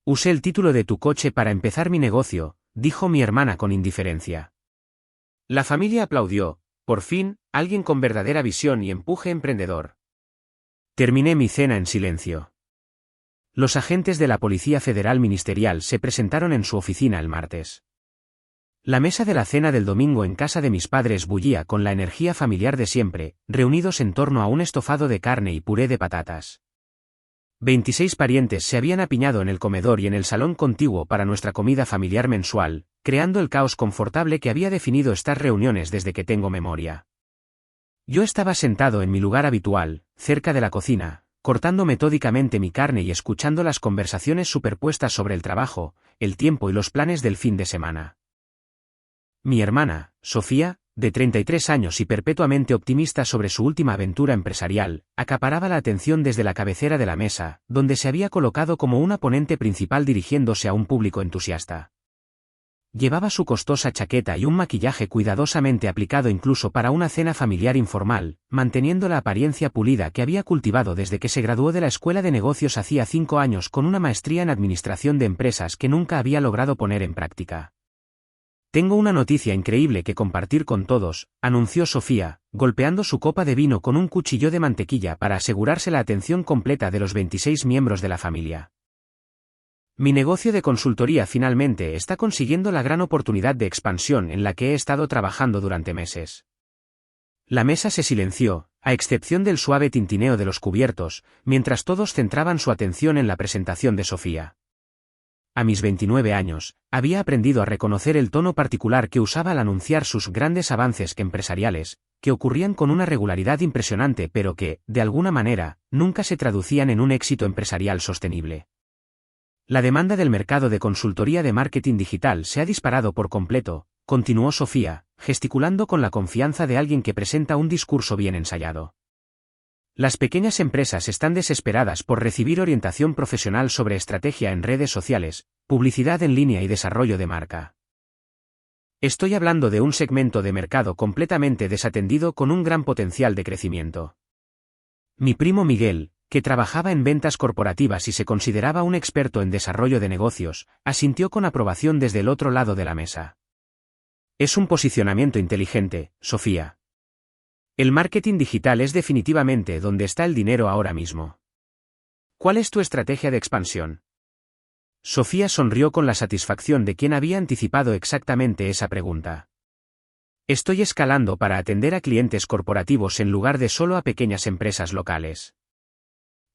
Usé el título de tu coche para empezar mi negocio, dijo mi hermana con indiferencia. La familia aplaudió, por fin, alguien con verdadera visión y empuje emprendedor. Terminé mi cena en silencio. Los agentes de la Policía Federal Ministerial se presentaron en su oficina el martes. La mesa de la cena del domingo en casa de mis padres bullía con la energía familiar de siempre, reunidos en torno a un estofado de carne y puré de patatas. 26 parientes se habían apiñado en el comedor y en el salón contiguo para nuestra comida familiar mensual, creando el caos confortable que había definido estas reuniones desde que tengo memoria. Yo estaba sentado en mi lugar habitual, cerca de la cocina, cortando metódicamente mi carne y escuchando las conversaciones superpuestas sobre el trabajo, el tiempo y los planes del fin de semana. Mi hermana, Sofía, de 33 años y perpetuamente optimista sobre su última aventura empresarial, acaparaba la atención desde la cabecera de la mesa, donde se había colocado como una ponente principal dirigiéndose a un público entusiasta. Llevaba su costosa chaqueta y un maquillaje cuidadosamente aplicado incluso para una cena familiar informal, manteniendo la apariencia pulida que había cultivado desde que se graduó de la Escuela de Negocios hacía 5 años con una maestría en administración de empresas que nunca había logrado poner en práctica. Tengo una noticia increíble que compartir con todos, anunció Sofía, golpeando su copa de vino con un cuchillo de mantequilla para asegurarse la atención completa de los 26 miembros de la familia. Mi negocio de consultoría finalmente está consiguiendo la gran oportunidad de expansión en la que he estado trabajando durante meses. La mesa se silenció, a excepción del suave tintineo de los cubiertos, mientras todos centraban su atención en la presentación de Sofía. A mis 29 años, había aprendido a reconocer el tono particular que usaba al anunciar sus grandes avances empresariales, que ocurrían con una regularidad impresionante pero que, de alguna manera, nunca se traducían en un éxito empresarial sostenible. La demanda del mercado de consultoría de marketing digital se ha disparado por completo, continuó Sofía, gesticulando con la confianza de alguien que presenta un discurso bien ensayado. Las pequeñas empresas están desesperadas por recibir orientación profesional sobre estrategia en redes sociales, publicidad en línea y desarrollo de marca. Estoy hablando de un segmento de mercado completamente desatendido con un gran potencial de crecimiento. Mi primo Miguel, que trabajaba en ventas corporativas y se consideraba un experto en desarrollo de negocios, asintió con aprobación desde el otro lado de la mesa. Es un posicionamiento inteligente, Sofía. El marketing digital es definitivamente donde está el dinero ahora mismo. ¿Cuál es tu estrategia de expansión? Sofía sonrió con la satisfacción de quien había anticipado exactamente esa pregunta. Estoy escalando para atender a clientes corporativos en lugar de solo a pequeñas empresas locales.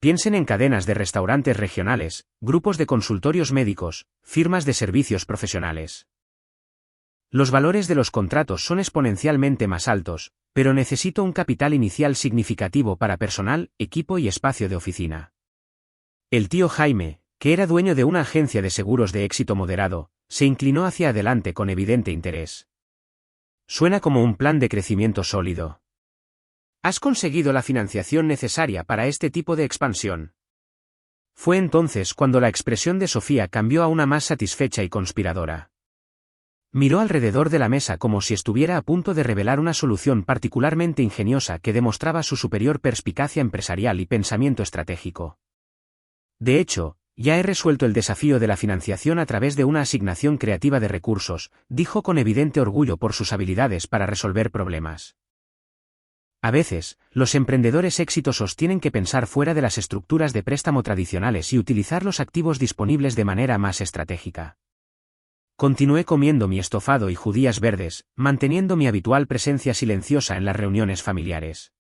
Piensen en cadenas de restaurantes regionales, grupos de consultorios médicos, firmas de servicios profesionales. Los valores de los contratos son exponencialmente más altos, pero necesito un capital inicial significativo para personal, equipo y espacio de oficina. El tío Jaime, que era dueño de una agencia de seguros de éxito moderado, se inclinó hacia adelante con evidente interés. Suena como un plan de crecimiento sólido. ¿Has conseguido la financiación necesaria para este tipo de expansión? Fue entonces cuando la expresión de Sofía cambió a una más satisfecha y conspiradora. Miró alrededor de la mesa como si estuviera a punto de revelar una solución particularmente ingeniosa que demostraba su superior perspicacia empresarial y pensamiento estratégico. De hecho, ya he resuelto el desafío de la financiación a través de una asignación creativa de recursos, dijo con evidente orgullo por sus habilidades para resolver problemas. A veces, los emprendedores exitosos tienen que pensar fuera de las estructuras de préstamo tradicionales y utilizar los activos disponibles de manera más estratégica. Continué comiendo mi estofado y judías verdes, manteniendo mi habitual presencia silenciosa en las reuniones familiares.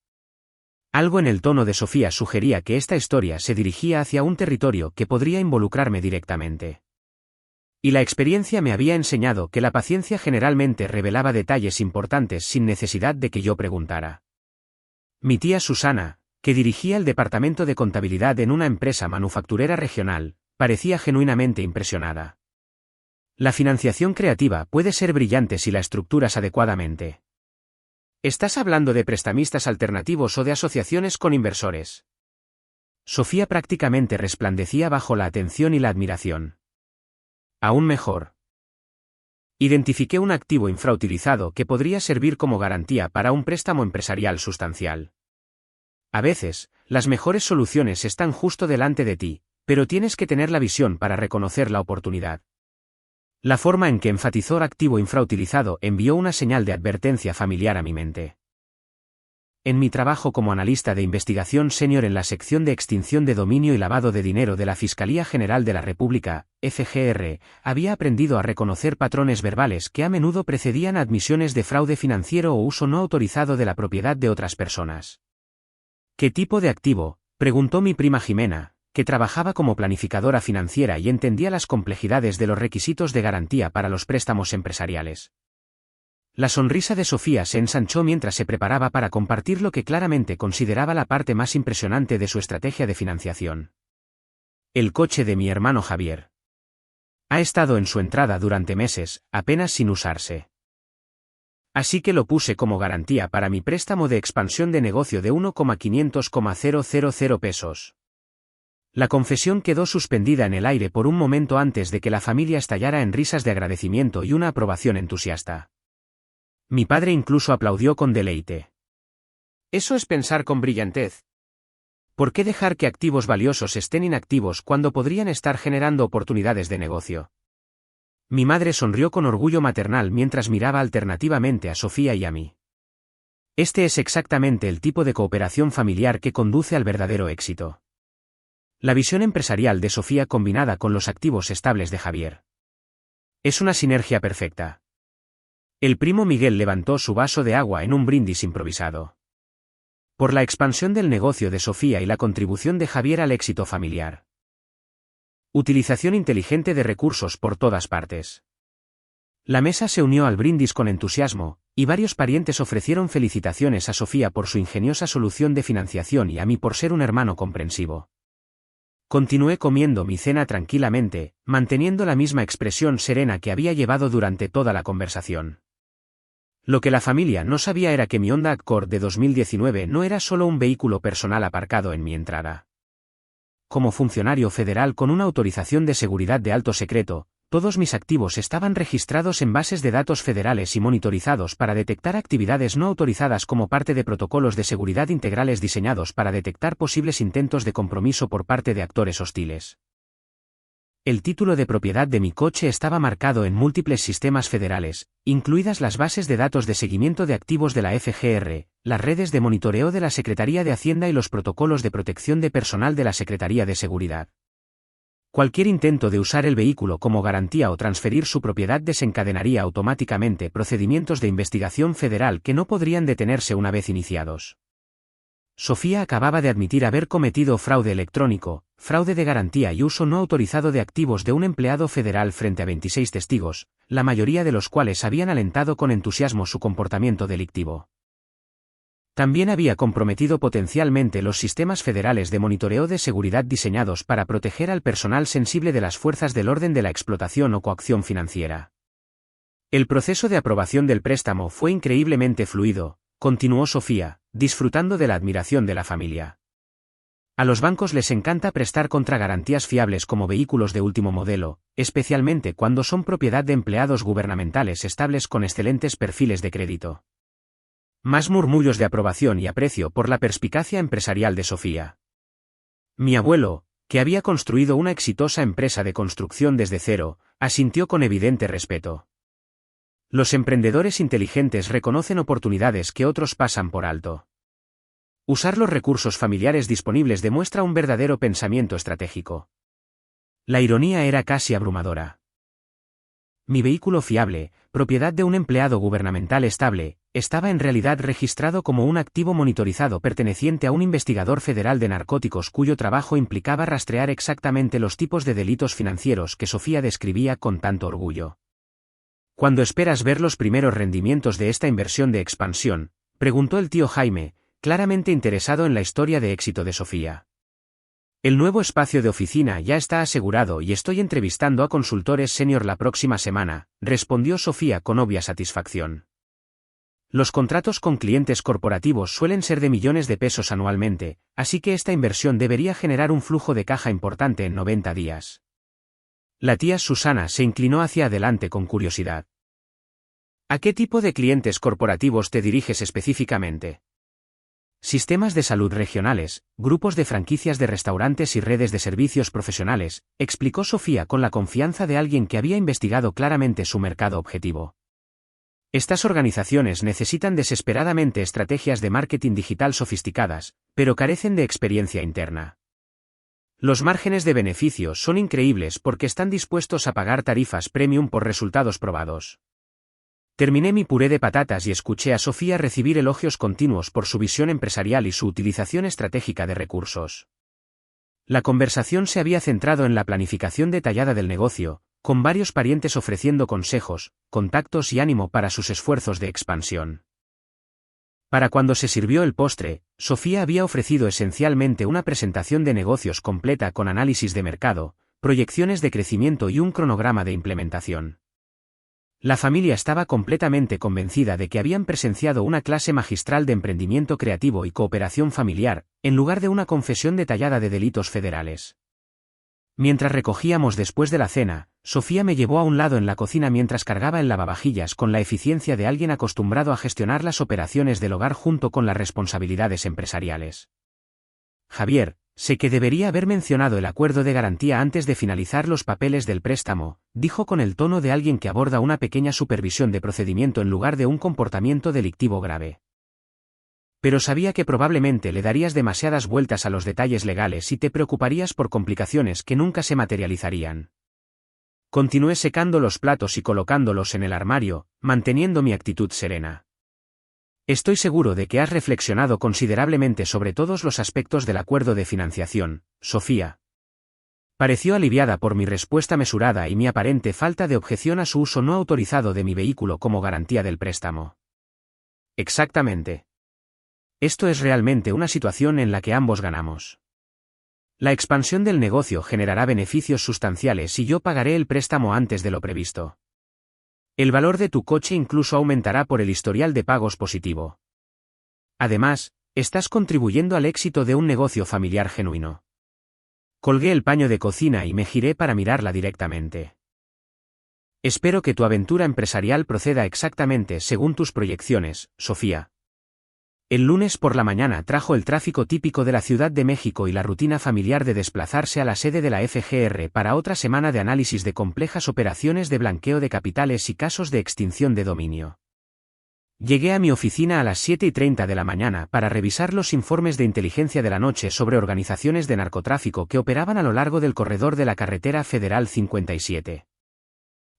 Algo en el tono de Sofía sugería que esta historia se dirigía hacia un territorio que podría involucrarme directamente. Y la experiencia me había enseñado que la paciencia generalmente revelaba detalles importantes sin necesidad de que yo preguntara. Mi tía Susana, que dirigía el departamento de contabilidad en una empresa manufacturera regional, parecía genuinamente impresionada. La financiación creativa puede ser brillante si la estructuras adecuadamente. ¿Estás hablando de prestamistas alternativos o de asociaciones con inversores? Sofía prácticamente resplandecía bajo la atención y la admiración. Aún mejor. Identifiqué un activo infrautilizado que podría servir como garantía para un préstamo empresarial sustancial. A veces, las mejores soluciones están justo delante de ti, Pero tienes que tener la visión para reconocer la oportunidad. La forma en que enfatizó activo infrautilizado envió una señal de advertencia familiar a mi mente. En mi trabajo como analista de investigación senior en la sección de extinción de dominio y lavado de dinero de la Fiscalía General de la República, FGR, había aprendido a reconocer patrones verbales que a menudo precedían admisiones de fraude financiero o uso no autorizado de la propiedad de otras personas. ¿Qué tipo de activo?, preguntó mi prima Jimena, que trabajaba como planificadora financiera y entendía las complejidades de los requisitos de garantía para los préstamos empresariales. La sonrisa de Sofía se ensanchó mientras se preparaba para compartir lo que claramente consideraba la parte más impresionante de su estrategia de financiación. El coche de mi hermano Javier. Ha estado en su entrada durante meses, apenas sin usarse. Así que lo puse como garantía para mi préstamo de expansión de negocio de 1,500,000 pesos. La confesión quedó suspendida en el aire por un momento antes de que la familia estallara en risas de agradecimiento y una aprobación entusiasta. Mi padre incluso aplaudió con deleite. Eso es pensar con brillantez. ¿Por qué dejar que activos valiosos estén inactivos cuando podrían estar generando oportunidades de negocio? Mi madre sonrió con orgullo maternal mientras miraba alternativamente a Sofía y a mí. Este es exactamente el tipo de cooperación familiar que conduce al verdadero éxito. La visión empresarial de Sofía combinada con los activos estables de Javier. Es una sinergia perfecta. El primo Miguel levantó su vaso de agua en un brindis improvisado. Por la expansión del negocio de Sofía y la contribución de Javier al éxito familiar. Utilización inteligente de recursos por todas partes. La mesa se unió al brindis con entusiasmo, y varios parientes ofrecieron felicitaciones a Sofía por su ingeniosa solución de financiación y a mí por ser un hermano comprensivo. Continué comiendo mi cena tranquilamente, manteniendo la misma expresión serena que había llevado durante toda la conversación. Lo que la familia no sabía era que mi Honda Accord de 2019 no era solo un vehículo personal aparcado en mi entrada. Como funcionario federal con una autorización de seguridad de alto secreto, todos mis activos estaban registrados en bases de datos federales y monitorizados para detectar actividades no autorizadas como parte de protocolos de seguridad integrales diseñados para detectar posibles intentos de compromiso por parte de actores hostiles. El título de propiedad de mi coche estaba marcado en múltiples sistemas federales, incluidas las bases de datos de seguimiento de activos de la FGR, las redes de monitoreo de la Secretaría de Hacienda y los protocolos de protección de personal de la Secretaría de Seguridad. Cualquier intento de usar el vehículo como garantía o transferir su propiedad desencadenaría automáticamente procedimientos de investigación federal que no podrían detenerse una vez iniciados. Sofía acababa de admitir haber cometido fraude electrónico, fraude de garantía y uso no autorizado de activos de un empleado federal frente a 26 testigos, la mayoría de los cuales habían alentado con entusiasmo su comportamiento delictivo. También había comprometido potencialmente los sistemas federales de monitoreo de seguridad diseñados para proteger al personal sensible de las fuerzas del orden de la explotación o coacción financiera. El proceso de aprobación del préstamo fue increíblemente fluido, continuó Sofía, disfrutando de la admiración de la familia. A los bancos les encanta prestar contragarantías fiables como vehículos de último modelo, especialmente cuando son propiedad de empleados gubernamentales estables con excelentes perfiles de crédito. Más murmullos de aprobación y aprecio por la perspicacia empresarial de Sofía. Mi abuelo, que había construido una exitosa empresa de construcción desde cero, asintió con evidente respeto. Los emprendedores inteligentes reconocen oportunidades que otros pasan por alto. Usar los recursos familiares disponibles demuestra un verdadero pensamiento estratégico. La ironía era casi abrumadora. Mi vehículo fiable, propiedad de un empleado gubernamental estable, estaba en realidad registrado como un activo monitorizado perteneciente a un investigador federal de narcóticos cuyo trabajo implicaba rastrear exactamente los tipos de delitos financieros que Sofía describía con tanto orgullo. ¿Cuándo esperas ver los primeros rendimientos de esta inversión de expansión?, preguntó el tío Jaime, claramente interesado en la historia de éxito de Sofía. El nuevo espacio de oficina ya está asegurado y estoy entrevistando a consultores senior la próxima semana, respondió Sofía con obvia satisfacción. Los contratos con clientes corporativos suelen ser de millones de pesos anualmente, así que esta inversión debería generar un flujo de caja importante en 90 días. La tía Susana se inclinó hacia adelante con curiosidad. ¿A qué tipo de clientes corporativos te diriges específicamente? Sistemas de salud regionales, grupos de franquicias de restaurantes y redes de servicios profesionales, explicó Sofía con la confianza de alguien que había investigado claramente su mercado objetivo. Estas organizaciones necesitan desesperadamente estrategias de marketing digital sofisticadas, pero carecen de experiencia interna. Los márgenes de beneficio son increíbles porque están dispuestos a pagar tarifas premium por resultados probados. Terminé mi puré de patatas y escuché a Sofía recibir elogios continuos por su visión empresarial y su utilización estratégica de recursos. La conversación se había centrado en la planificación detallada del negocio, con varios parientes ofreciendo consejos, contactos y ánimo para sus esfuerzos de expansión. Para cuando se sirvió el postre, Sofía había ofrecido esencialmente una presentación de negocios completa con análisis de mercado, proyecciones de crecimiento y un cronograma de implementación. La familia estaba completamente convencida de que habían presenciado una clase magistral de emprendimiento creativo y cooperación familiar, en lugar de una confesión detallada de delitos federales. Mientras recogíamos después de la cena, Sofía me llevó a un lado en la cocina mientras cargaba el lavavajillas con la eficiencia de alguien acostumbrado a gestionar las operaciones del hogar junto con las responsabilidades empresariales. Javier, sé que debería haber mencionado el acuerdo de garantía antes de finalizar los papeles del préstamo, dijo con el tono de alguien que aborda una pequeña supervisión de procedimiento en lugar de un comportamiento delictivo grave. Pero sabía que probablemente le darías demasiadas vueltas a los detalles legales y te preocuparías por complicaciones que nunca se materializarían. Continué secando los platos y colocándolos en el armario, manteniendo mi actitud serena. Estoy seguro de que has reflexionado considerablemente sobre todos los aspectos del acuerdo de financiación, Sofía. Pareció aliviada por mi respuesta mesurada y mi aparente falta de objeción a su uso no autorizado de mi vehículo como garantía del préstamo. Exactamente. Esto es realmente una situación en la que ambos ganamos. La expansión del negocio generará beneficios sustanciales y yo pagaré el préstamo antes de lo previsto. El valor de tu coche incluso aumentará por el historial de pagos positivo. Además, estás contribuyendo al éxito de un negocio familiar genuino. Colgué el paño de cocina y me giré para mirarla directamente. Espero que tu aventura empresarial proceda exactamente según tus proyecciones, Sofía. El lunes por la mañana trajo el tráfico típico de la Ciudad de México y la rutina familiar de desplazarse a la sede de la FGR para otra semana de análisis de complejas operaciones de blanqueo de capitales y casos de extinción de dominio. Llegué a mi oficina a las 7:30 de la mañana para revisar los informes de inteligencia de la noche sobre organizaciones de narcotráfico que operaban a lo largo del corredor de la carretera federal 57.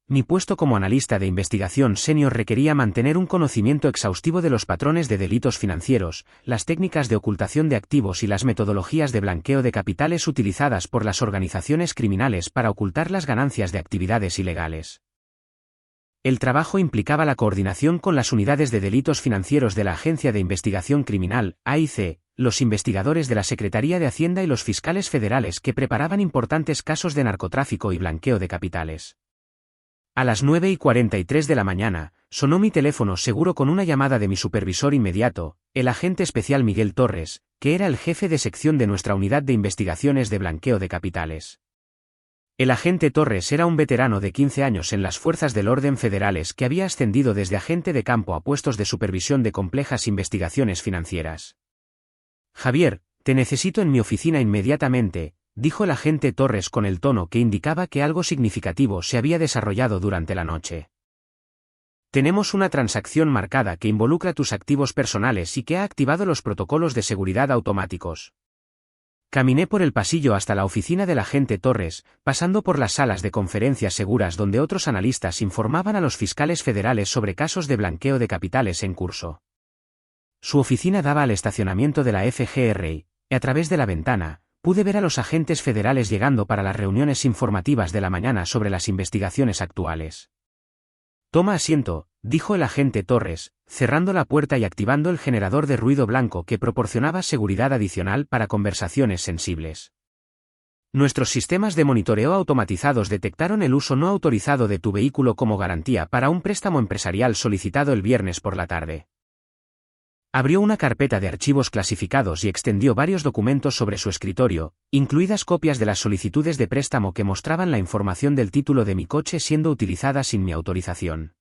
Mi puesto como analista de investigación senior requería mantener un conocimiento exhaustivo de los patrones de delitos financieros, las técnicas de ocultación de activos y las metodologías de blanqueo de capitales utilizadas por las organizaciones criminales para ocultar las ganancias de actividades ilegales. El trabajo implicaba la coordinación con las unidades de delitos financieros de la Agencia de Investigación Criminal, AIC, los investigadores de la Secretaría de Hacienda y los fiscales federales que preparaban importantes casos de narcotráfico y blanqueo de capitales. A las 9:43 de la mañana, sonó mi teléfono seguro con una llamada de mi supervisor inmediato, el agente especial Miguel Torres, que era el jefe de sección de nuestra unidad de investigaciones de blanqueo de capitales. El agente Torres era un veterano de 15 años en las fuerzas del orden federales que había ascendido desde agente de campo a puestos de supervisión de complejas investigaciones financieras. Javier, te necesito en mi oficina inmediatamente, dijo el agente Torres con el tono que indicaba que algo significativo se había desarrollado durante la noche. Tenemos una transacción marcada que involucra tus activos personales y que ha activado los protocolos de seguridad automáticos. Caminé por el pasillo hasta la oficina del agente Torres, pasando por las salas de conferencias seguras donde otros analistas informaban a los fiscales federales sobre casos de blanqueo de capitales en curso. Su oficina daba al estacionamiento de la FGR y, a través de la ventana, pude ver a los agentes federales llegando para las reuniones informativas de la mañana sobre las investigaciones actuales. Toma asiento, dijo el agente Torres, cerrando la puerta y activando el generador de ruido blanco que proporcionaba seguridad adicional para conversaciones sensibles. Nuestros sistemas de monitoreo automatizados detectaron el uso no autorizado de tu vehículo como garantía para un préstamo empresarial solicitado el viernes por la tarde. Abrió una carpeta de archivos clasificados y extendió varios documentos sobre su escritorio, incluidas copias de las solicitudes de préstamo que mostraban la información del título de mi coche siendo utilizada sin mi autorización.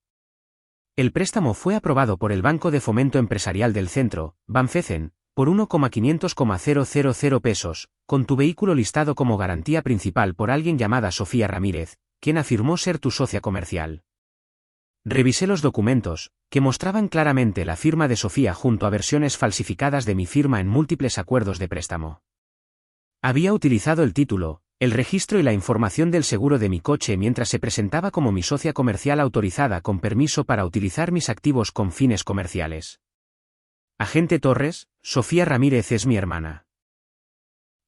El préstamo fue aprobado por el Banco de Fomento Empresarial del Centro, Banfecen, por 1,500,000 pesos, con tu vehículo listado como garantía principal por alguien llamada Sofía Ramírez, quien afirmó ser tu socia comercial. Revisé los documentos, que mostraban claramente la firma de Sofía junto a versiones falsificadas de mi firma en múltiples acuerdos de préstamo. Había utilizado el título, el registro y la información del seguro de mi coche mientras se presentaba como mi socia comercial autorizada con permiso para utilizar mis activos con fines comerciales. Agente Torres, Sofía Ramírez es mi hermana.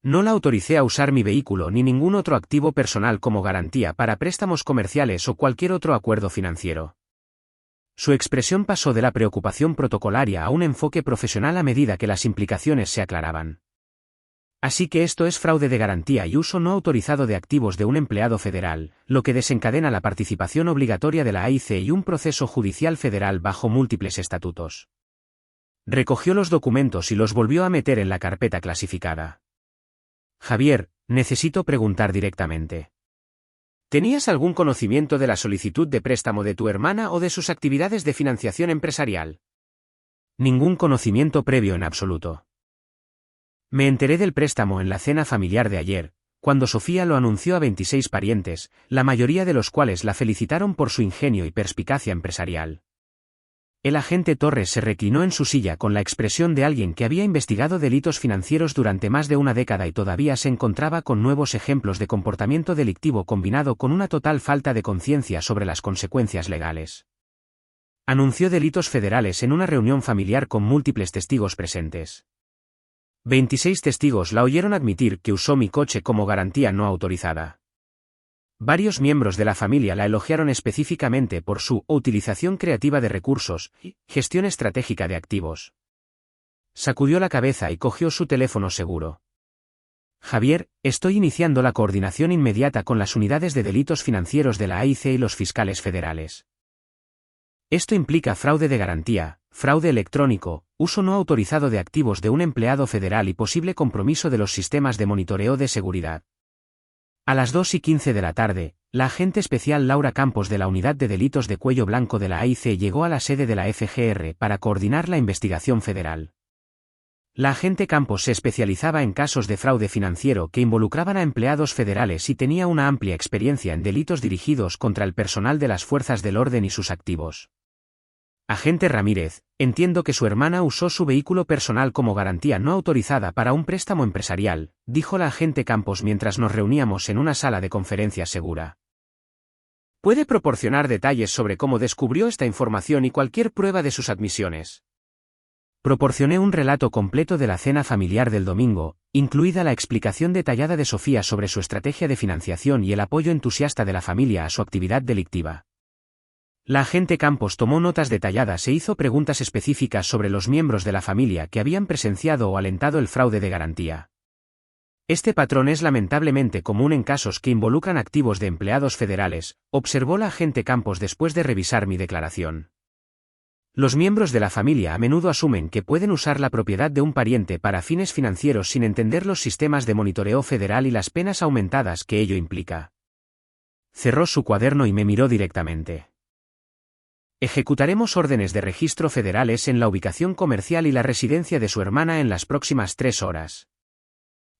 No la autoricé a usar mi vehículo ni ningún otro activo personal como garantía para préstamos comerciales o cualquier otro acuerdo financiero. Su expresión pasó de la preocupación protocolaria a un enfoque profesional a medida que las implicaciones se aclaraban. Así que esto es fraude de garantía y uso no autorizado de activos de un empleado federal, lo que desencadena la participación obligatoria de la AIC y un proceso judicial federal bajo múltiples estatutos. Recogió los documentos y los volvió a meter en la carpeta clasificada. Javier, necesito preguntar directamente. ¿Tenías algún conocimiento de la solicitud de préstamo de tu hermana o de sus actividades de financiación empresarial? Ningún conocimiento previo en absoluto. Me enteré del préstamo en la cena familiar de ayer, cuando Sofía lo anunció a 26 parientes, la mayoría de los cuales la felicitaron por su ingenio y perspicacia empresarial. El agente Torres se reclinó en su silla con la expresión de alguien que había investigado delitos financieros durante más de una década y todavía se encontraba con nuevos ejemplos de comportamiento delictivo combinado con una total falta de conciencia sobre las consecuencias legales. Anunció delitos federales en una reunión familiar con múltiples testigos presentes. 26 testigos la oyeron admitir que usó mi coche como garantía no autorizada. Varios miembros de la familia la elogiaron específicamente por su utilización creativa de recursos y gestión estratégica de activos. Sacudió la cabeza y cogió su teléfono seguro. Javier, estoy iniciando la coordinación inmediata con las unidades de delitos financieros de la AIC y los fiscales federales. Esto implica fraude de garantía, fraude electrónico, uso no autorizado de activos de un empleado federal y posible compromiso de los sistemas de monitoreo de seguridad. A las 2:15 de la tarde, la agente especial Laura Campos de la Unidad de Delitos de Cuello Blanco de la AIC llegó a la sede de la FGR para coordinar la investigación federal. La agente Campos se especializaba en casos de fraude financiero que involucraban a empleados federales y tenía una amplia experiencia en delitos dirigidos contra el personal de las fuerzas del orden y sus activos. Agente Ramírez, entiendo que su hermana usó su vehículo personal como garantía no autorizada para un préstamo empresarial, dijo la agente Campos mientras nos reuníamos en una sala de conferencias segura. ¿Puede proporcionar detalles sobre cómo descubrió esta información y cualquier prueba de sus admisiones? Proporcioné un relato completo de la cena familiar del domingo, incluida la explicación detallada de Sofía sobre su estrategia de financiación y el apoyo entusiasta de la familia a su actividad delictiva. La agente Campos tomó notas detalladas e hizo preguntas específicas sobre los miembros de la familia que habían presenciado o alentado el fraude de garantía. Este patrón es lamentablemente común en casos que involucran activos de empleados federales, observó la agente Campos después de revisar mi declaración. Los miembros de la familia a menudo asumen que pueden usar la propiedad de un pariente para fines financieros sin entender los sistemas de monitoreo federal y las penas aumentadas que ello implica. Cerró su cuaderno y me miró directamente. Ejecutaremos órdenes de registro federales en la ubicación comercial y la residencia de su hermana en las próximas 3 horas.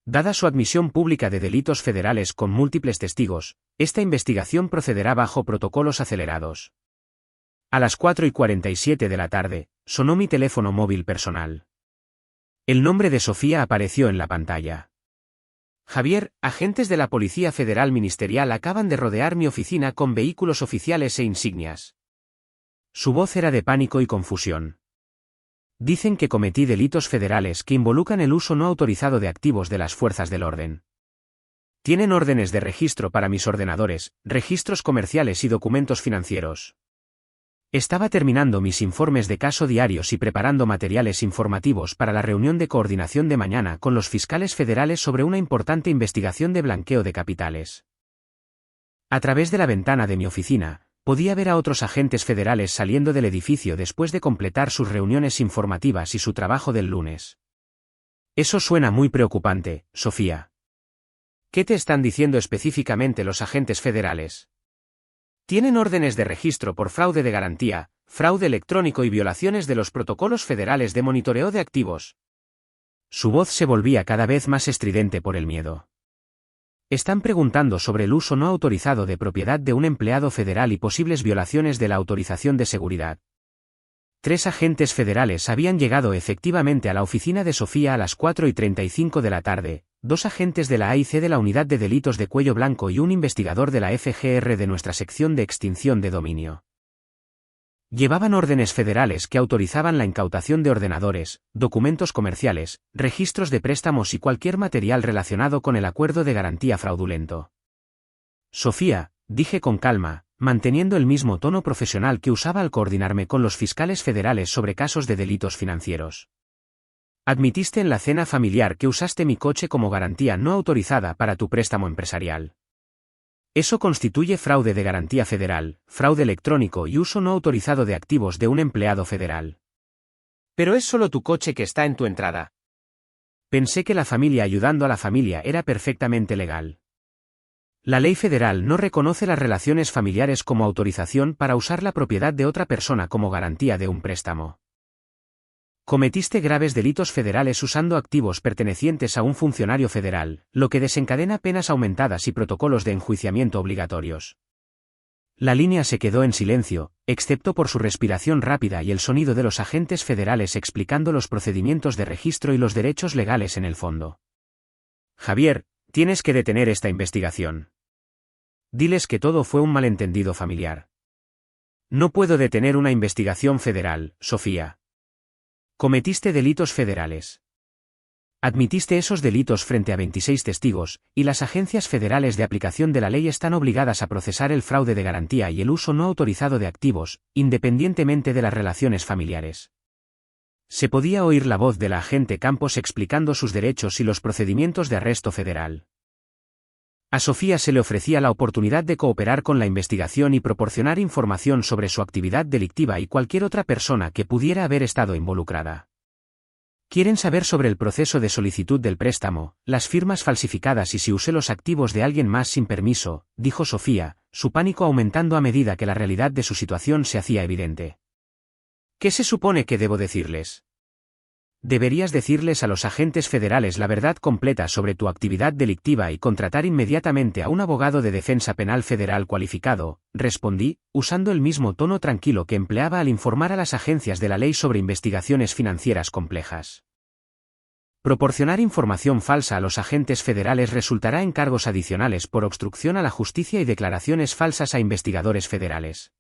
Dada su admisión pública de delitos federales con múltiples testigos, esta investigación procederá bajo protocolos acelerados. A las 4:47 de la tarde, sonó mi teléfono móvil personal. El nombre de Sofía apareció en la pantalla. Javier, agentes de la Policía Federal Ministerial acaban de rodear mi oficina con vehículos oficiales e insignias. Su voz era de pánico y confusión. Dicen que cometí delitos federales que involucran el uso no autorizado de activos de las fuerzas del orden. Tienen órdenes de registro para mis ordenadores, registros comerciales y documentos financieros. Estaba terminando mis informes de caso diarios y preparando materiales informativos para la reunión de coordinación de mañana con los fiscales federales sobre una importante investigación de blanqueo de capitales. A través de la ventana de mi oficina, podía ver a otros agentes federales saliendo del edificio después de completar sus reuniones informativas y su trabajo del lunes. Eso suena muy preocupante, Sofía. ¿Qué te están diciendo específicamente los agentes federales? Tienen órdenes de registro por fraude de garantía, fraude electrónico y violaciones de los protocolos federales de monitoreo de activos. Su voz se volvía cada vez más estridente por el miedo. Están preguntando sobre el uso no autorizado de propiedad de un empleado federal y posibles violaciones de la autorización de seguridad. 3 agentes federales habían llegado efectivamente a la oficina de Sofía a las 4:35 de la tarde, 2 agentes de la AIC de la Unidad de Delitos de Cuello Blanco y un investigador de la FGR de nuestra sección de extinción de dominio. Llevaban órdenes federales que autorizaban la incautación de ordenadores, documentos comerciales, registros de préstamos y cualquier material relacionado con el acuerdo de garantía fraudulento. Sofía, dije con calma, manteniendo el mismo tono profesional que usaba al coordinarme con los fiscales federales sobre casos de delitos financieros. Admitiste en la cena familiar que usaste mi coche como garantía no autorizada para tu préstamo empresarial. Eso constituye fraude de garantía federal, fraude electrónico y uso no autorizado de activos de un empleado federal. Pero es solo tu coche que está en tu entrada. Pensé que la familia ayudando a la familia era perfectamente legal. La ley federal no reconoce las relaciones familiares como autorización para usar la propiedad de otra persona como garantía de un préstamo. Cometiste graves delitos federales usando activos pertenecientes a un funcionario federal, lo que desencadena penas aumentadas y protocolos de enjuiciamiento obligatorios. La línea se quedó en silencio, excepto por su respiración rápida y el sonido de los agentes federales explicando los procedimientos de registro y los derechos legales en el fondo. Javier, tienes que detener esta investigación. Diles que todo fue un malentendido familiar. No puedo detener una investigación federal, Sofía. Cometiste delitos federales. Admitiste esos delitos frente a 26 testigos, y las agencias federales de aplicación de la ley están obligadas a procesar el fraude de garantía y el uso no autorizado de activos, independientemente de las relaciones familiares. Se podía oír la voz de la agente Campos explicando sus derechos y los procedimientos de arresto federal. A Sofía se le ofrecía la oportunidad de cooperar con la investigación y proporcionar información sobre su actividad delictiva y cualquier otra persona que pudiera haber estado involucrada. Quieren saber sobre el proceso de solicitud del préstamo, las firmas falsificadas y si usé los activos de alguien más sin permiso, dijo Sofía, su pánico aumentando a medida que la realidad de su situación se hacía evidente. ¿Qué se supone que debo decirles? Deberías decirles a los agentes federales la verdad completa sobre tu actividad delictiva y contratar inmediatamente a un abogado de defensa penal federal cualificado, respondí, usando el mismo tono tranquilo que empleaba al informar a las agencias de la ley sobre investigaciones financieras complejas. Proporcionar información falsa a los agentes federales resultará en cargos adicionales por obstrucción a la justicia y declaraciones falsas a investigadores federales.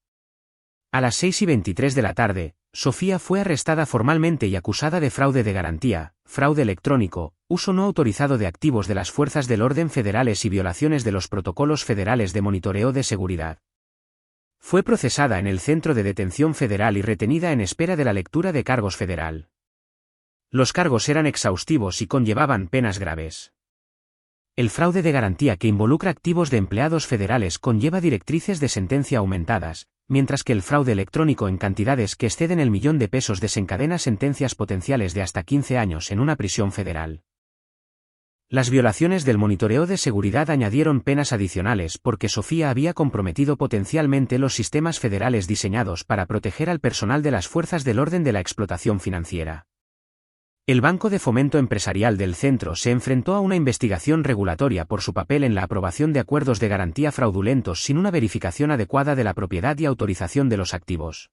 A las 6:23 de la tarde, Sofía fue arrestada formalmente y acusada de fraude de garantía, fraude electrónico, uso no autorizado de activos de las fuerzas del orden federales y violaciones de los protocolos federales de monitoreo de seguridad. Fue procesada en el Centro de Detención Federal y retenida en espera de la lectura de cargos federal. Los cargos eran exhaustivos y conllevaban penas graves. El fraude de garantía que involucra activos de empleados federales conlleva directrices de sentencia aumentadas, mientras que el fraude electrónico en cantidades que exceden el $1.000.000 desencadena sentencias potenciales de hasta 15 años en una prisión federal. Las violaciones del monitoreo de seguridad añadieron penas adicionales porque Sofía había comprometido potencialmente los sistemas federales diseñados para proteger al personal de las fuerzas del orden de la explotación financiera. El Banco de Fomento Empresarial del Centro se enfrentó a una investigación regulatoria por su papel en la aprobación de acuerdos de garantía fraudulentos sin una verificación adecuada de la propiedad y autorización de los activos.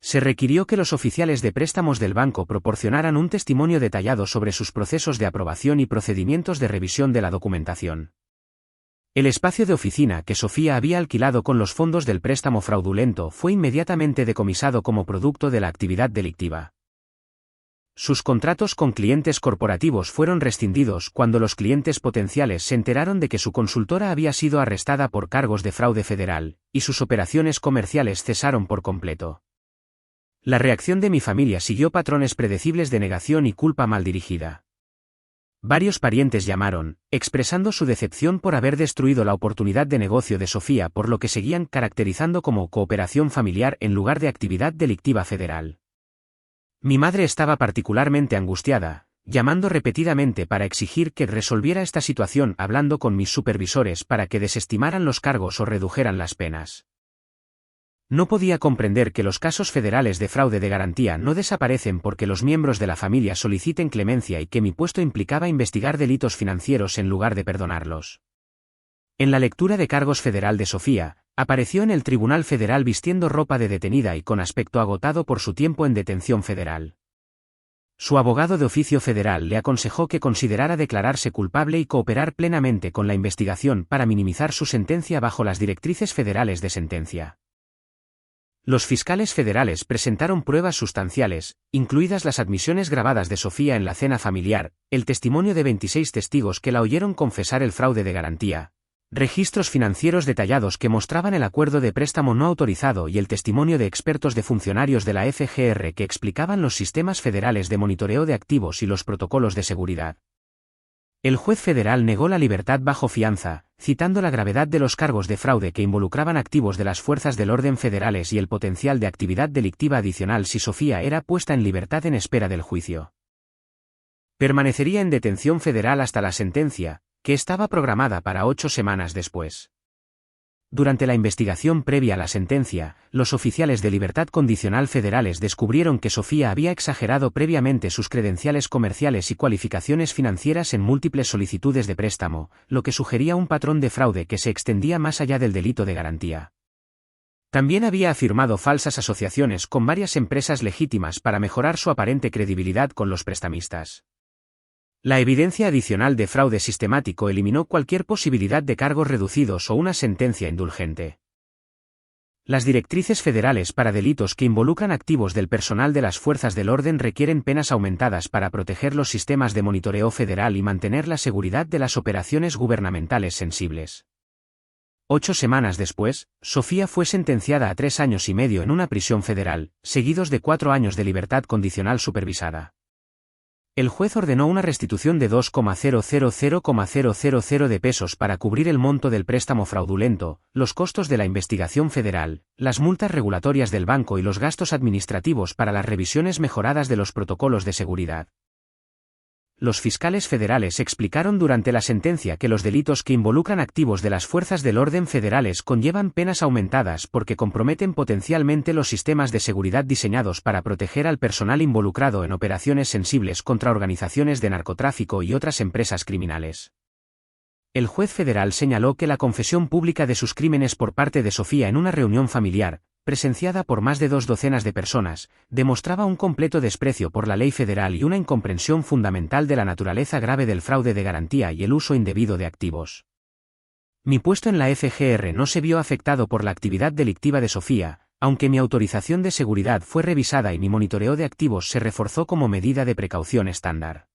Se requirió que los oficiales de préstamos del banco proporcionaran un testimonio detallado sobre sus procesos de aprobación y procedimientos de revisión de la documentación. El espacio de oficina que Sofía había alquilado con los fondos del préstamo fraudulento fue inmediatamente decomisado como producto de la actividad delictiva. Sus contratos con clientes corporativos fueron rescindidos cuando los clientes potenciales se enteraron de que su consultora había sido arrestada por cargos de fraude federal, y sus operaciones comerciales cesaron por completo. La reacción de mi familia siguió patrones predecibles de negación y culpa mal dirigida. Varios parientes llamaron, expresando su decepción por haber destruido la oportunidad de negocio de Sofía, por lo que seguían caracterizando como cooperación familiar en lugar de actividad delictiva federal. Mi madre estaba particularmente angustiada, llamando repetidamente para exigir que resolviera esta situación, hablando con mis supervisores para que desestimaran los cargos o redujeran las penas. No podía comprender que los casos federales de fraude de garantía no desaparecen porque los miembros de la familia soliciten clemencia y que mi puesto implicaba investigar delitos financieros en lugar de perdonarlos. En la lectura de cargos federal de Sofía, apareció en el Tribunal Federal vistiendo ropa de detenida y con aspecto agotado por su tiempo en detención federal. Su abogado de oficio federal le aconsejó que considerara declararse culpable y cooperar plenamente con la investigación para minimizar su sentencia bajo las directrices federales de sentencia. Los fiscales federales presentaron pruebas sustanciales, incluidas las admisiones grabadas de Sofía en la cena familiar, el testimonio de 26 testigos que la oyeron confesar el fraude de garantía, registros financieros detallados que mostraban el acuerdo de préstamo no autorizado y el testimonio de expertos de funcionarios de la FGR que explicaban los sistemas federales de monitoreo de activos y los protocolos de seguridad. El juez federal negó la libertad bajo fianza, citando la gravedad de los cargos de fraude que involucraban activos de las fuerzas del orden federales y el potencial de actividad delictiva adicional si Sofía era puesta en libertad en espera del juicio. Permanecería en detención federal hasta la sentencia, que estaba programada para 8 semanas después. Durante la investigación previa a la sentencia, los oficiales de libertad condicional federales descubrieron que Sofía había exagerado previamente sus credenciales comerciales y cualificaciones financieras en múltiples solicitudes de préstamo, lo que sugería un patrón de fraude que se extendía más allá del delito de garantía. También había afirmado falsas asociaciones con varias empresas legítimas para mejorar su aparente credibilidad con los prestamistas. La evidencia adicional de fraude sistemático eliminó cualquier posibilidad de cargos reducidos o una sentencia indulgente. Las directrices federales para delitos que involucran activos del personal de las fuerzas del orden requieren penas aumentadas para proteger los sistemas de monitoreo federal y mantener la seguridad de las operaciones gubernamentales sensibles. 8 semanas después, Sofía fue sentenciada a 3 años y medio en una prisión federal, seguidos de 4 años de libertad condicional supervisada. El juez ordenó una restitución de 2,000,000 de pesos para cubrir el monto del préstamo fraudulento, los costos de la investigación federal, las multas regulatorias del banco y los gastos administrativos para las revisiones mejoradas de los protocolos de seguridad. Los fiscales federales explicaron durante la sentencia que los delitos que involucran activos de las fuerzas del orden federales conllevan penas aumentadas porque comprometen potencialmente los sistemas de seguridad diseñados para proteger al personal involucrado en operaciones sensibles contra organizaciones de narcotráfico y otras empresas criminales. El juez federal señaló que la confesión pública de sus crímenes por parte de Sofía en una reunión familiar, presenciada por más de 2 docenas de personas, demostraba un completo desprecio por la ley federal y una incomprensión fundamental de la naturaleza grave del fraude de garantía y el uso indebido de activos. Mi puesto en la FGR no se vio afectado por la actividad delictiva de Sofía, aunque mi autorización de seguridad fue revisada y mi monitoreo de activos se reforzó como medida de precaución estándar.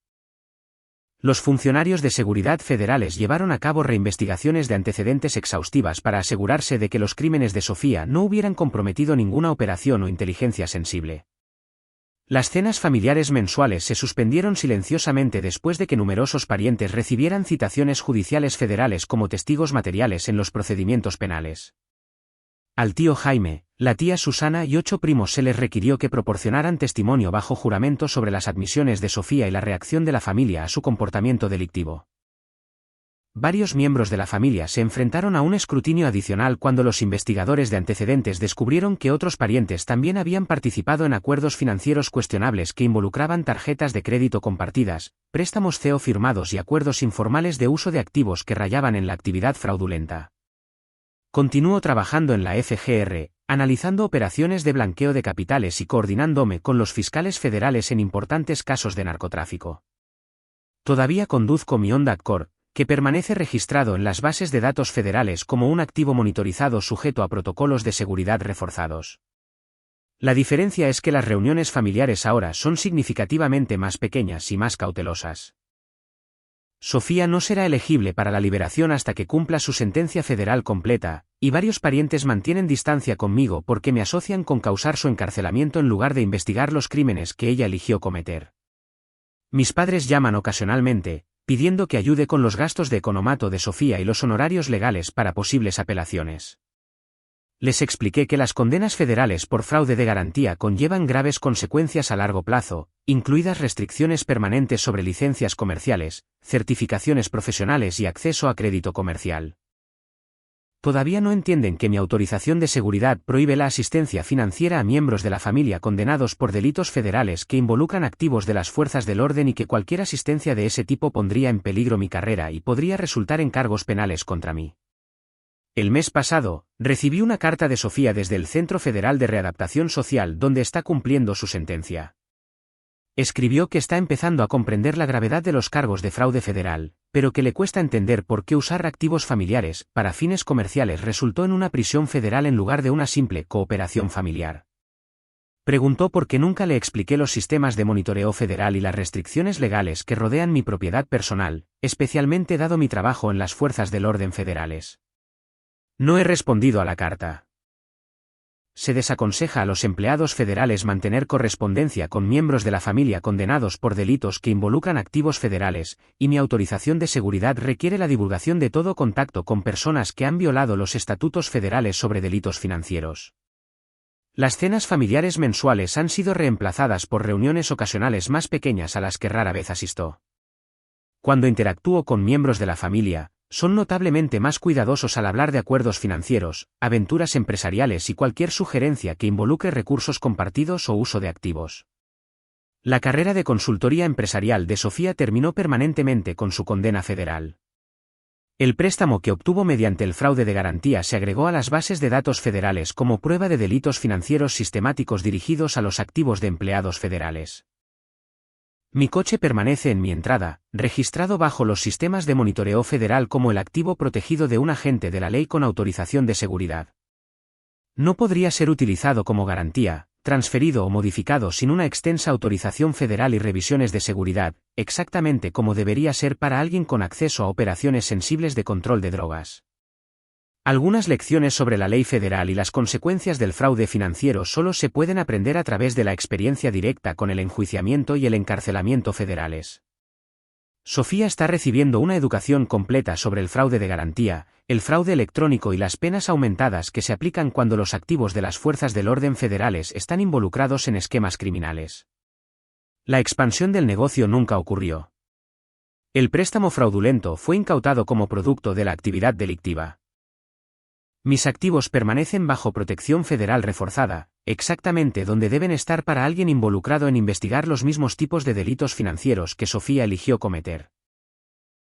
Los funcionarios de seguridad federales llevaron a cabo reinvestigaciones de antecedentes exhaustivas para asegurarse de que los crímenes de Sofía no hubieran comprometido ninguna operación o inteligencia sensible. Las cenas familiares mensuales se suspendieron silenciosamente después de que numerosos parientes recibieran citaciones judiciales federales como testigos materiales en los procedimientos penales. Al tío Jaime, la tía Susana y 8 primos se les requirió que proporcionaran testimonio bajo juramento sobre las admisiones de Sofía y la reacción de la familia a su comportamiento delictivo. Varios miembros de la familia se enfrentaron a un escrutinio adicional cuando los investigadores de antecedentes descubrieron que otros parientes también habían participado en acuerdos financieros cuestionables que involucraban tarjetas de crédito compartidas, préstamos CEO firmados y acuerdos informales de uso de activos que rayaban en la actividad fraudulenta. Continúo trabajando en la FGR, analizando operaciones de blanqueo de capitales y coordinándome con los fiscales federales en importantes casos de narcotráfico. Todavía conduzco mi Honda Accord, que permanece registrado en las bases de datos federales como un activo monitorizado sujeto a protocolos de seguridad reforzados. La diferencia es que las reuniones familiares ahora son significativamente más pequeñas y más cautelosas. Sofía no será elegible para la liberación hasta que cumpla su sentencia federal completa, y varios parientes mantienen distancia conmigo porque me asocian con causar su encarcelamiento en lugar de investigar los crímenes que ella eligió cometer. Mis padres llaman ocasionalmente, pidiendo que ayude con los gastos de economato de Sofía y los honorarios legales para posibles apelaciones. Les expliqué que las condenas federales por fraude de garantía conllevan graves consecuencias a largo plazo, incluidas restricciones permanentes sobre licencias comerciales, certificaciones profesionales y acceso a crédito comercial. Todavía no entienden que mi autorización de seguridad prohíbe la asistencia financiera a miembros de la familia condenados por delitos federales que involucran activos de las fuerzas del orden y que cualquier asistencia de ese tipo pondría en peligro mi carrera y podría resultar en cargos penales contra mí. El mes pasado, recibí una carta de Sofía desde el Centro Federal de Readaptación Social donde está cumpliendo su sentencia. Escribió que está empezando a comprender la gravedad de los cargos de fraude federal, pero que le cuesta entender por qué usar activos familiares para fines comerciales resultó en una prisión federal en lugar de una simple cooperación familiar. Preguntó por qué nunca le expliqué los sistemas de monitoreo federal y las restricciones legales que rodean mi propiedad personal, especialmente dado mi trabajo en las fuerzas del orden federales. No he respondido a la carta. Se desaconseja a los empleados federales mantener correspondencia con miembros de la familia condenados por delitos que involucran activos federales, y mi autorización de seguridad requiere la divulgación de todo contacto con personas que han violado los estatutos federales sobre delitos financieros. Las cenas familiares mensuales han sido reemplazadas por reuniones ocasionales más pequeñas a las que rara vez asisto. Cuando interactúo con miembros de la familia, son notablemente más cuidadosos al hablar de acuerdos financieros, aventuras empresariales y cualquier sugerencia que involucre recursos compartidos o uso de activos. La carrera de consultoría empresarial de Sofía terminó permanentemente con su condena federal. El préstamo que obtuvo mediante el fraude de garantía se agregó a las bases de datos federales como prueba de delitos financieros sistemáticos dirigidos a los activos de empleados federales. Mi coche permanece en mi entrada, registrado bajo los sistemas de monitoreo federal como el activo protegido de un agente de la ley con autorización de seguridad. No podría ser utilizado como garantía, transferido o modificado sin una extensa autorización federal y revisiones de seguridad, exactamente como debería ser para alguien con acceso a operaciones sensibles de control de drogas. Algunas lecciones sobre la ley federal y las consecuencias del fraude financiero solo se pueden aprender a través de la experiencia directa con el enjuiciamiento y el encarcelamiento federales. Sofía está recibiendo una educación completa sobre el fraude de garantía, el fraude electrónico y las penas aumentadas que se aplican cuando los activos de las fuerzas del orden federales están involucrados en esquemas criminales. La expansión del negocio nunca ocurrió. El préstamo fraudulento fue incautado como producto de la actividad delictiva. Mis activos permanecen bajo protección federal reforzada, exactamente donde deben estar para alguien involucrado en investigar los mismos tipos de delitos financieros que Sofía eligió cometer.